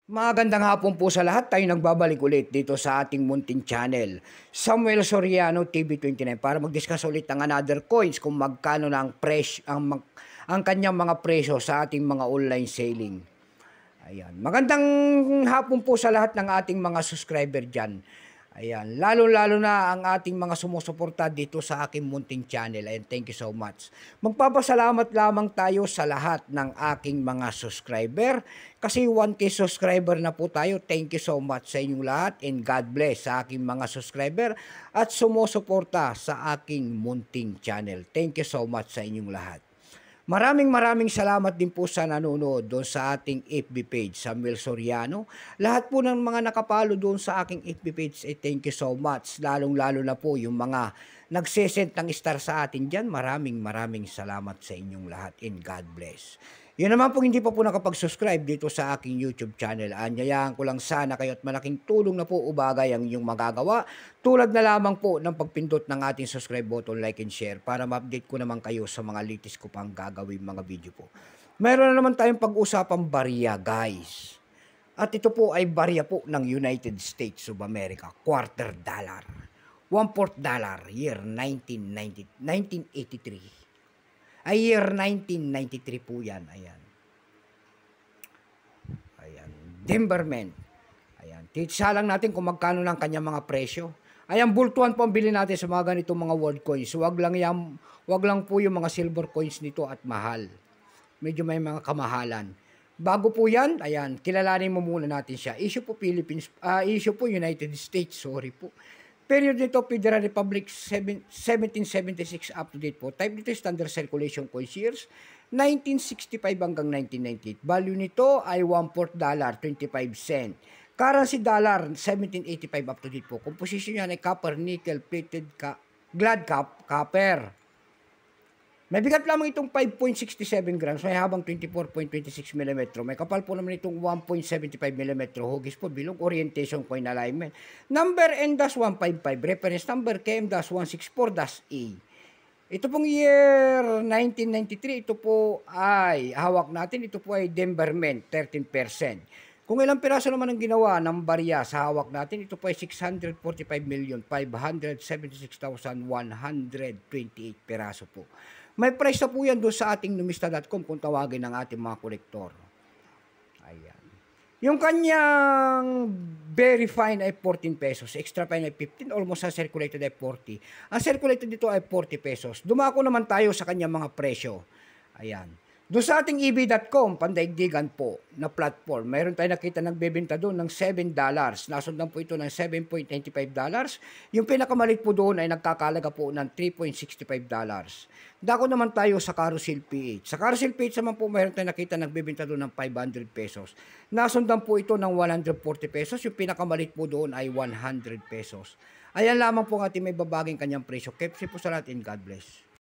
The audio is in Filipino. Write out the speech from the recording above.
Magandang hapon po sa lahat. Tayo nagbabalik ulit dito sa ating munting channel, Samuel Soriano TV29, para mag-discuss ulit ng another coins kung magkano na ang kanyang mga presyo sa ating mga online selling. Ayan. Magandang hapon po sa lahat ng ating mga subscriber dyan. Ayan. Lalo-lalo na ang ating mga sumusuporta dito sa aking munting channel. And thank you so much. Magpapasalamat lamang tayo sa lahat ng aking mga subscriber. Kasi 1K subscriber na po tayo. Thank you so much sa inyong lahat. And God bless sa aking mga subscriber at sumusuporta sa aking munting channel. Thank you so much sa inyong lahat. Maraming salamat din po sa nanonood doon sa ating FB page, Samuel Soriano. Lahat po ng mga nakapalo doon sa aking FB page, thank you so much. Lalong-lalo na po yung mga nagsesend ng star sa atin dyan. Maraming salamat sa inyong lahat and God bless. Yun naman po hindi pa po nakapag-subscribe dito sa aking YouTube channel. Anyayahan ko lang sana kayo at malaking tulong na po ubagay ang inyong magagawa. Tulad na lamang po ng pagpindot ng ating subscribe button, like and share para ma-update ko naman kayo sa mga latest ko pang gagawin mga video po. Mayroon na naman tayong pag-usapang barya guys. At ito po ay barya po ng United States of America, $1/4. $1/4 year 1983. Ay year 1993 po yan. Ayan. Ayan. Timberman. Ayan. Titsa lang natin kung magkano ng kanyang mga presyo. Ayan, bultuhan po ang bilhin natin sa mga ganitong mga world coins. Wag lang po yung mga silver coins nito at mahal. Medyo may mga kamahalan. Bago po yan, ayan, kilalanin mo muna natin siya. Issue po United States, sorry po. Period nito, Federal Republic 1776 up to date po. Type nito standard circulation coins years 1965 hanggang 1998. Value nito ay $1/4, 25 cent. Currency dollar 1785 up to date po. Composition niya ay copper, nickel, plated, glad copper. May bigat lamang itong 5.67 grams, may habang 24.26 mm. May kapal po naman itong 1.75 mm. Hugis po, bilog, orientation, coin alignment. Number N-155, reference number KM-164-A. Ito pong year 1993, ito po ay, hawak natin, ito po ay Timberman, 13%. Kung ilang piraso naman ang ginawa ng barya sa hawak natin, ito po ay 645,576,128 piraso po. May price na po yan doon sa ating numista.com kung tawagin ng ating mga kolektor. Ayan. Yung kanyang very fine ay 14 pesos. Extra fine ay 15. Almost sa circulated ay 40. Ang circulated dito ay 40 pesos. Dumako naman tayo sa kanyang mga presyo. Ayan. Doon sa ating eb.com, pandaigdigan po na platform, mayroon tayo nakita nagbebenta doon ng $7. Nasundan po ito ng $7.95. Yung pinakamalit po doon ay nagkakalaga po ng $3.65. Dako naman tayo sa Carousel PH. Sa Carousel PH naman po, mayroon tayo nakita nagbebenta doon ng 500 pesos. Nasundan po ito ng 140 pesos. Yung pinakamalit po doon ay 100 pesos. Ayan lamang po ang ating may babaging kanyang presyo. Keep safe po sa lahat and God bless.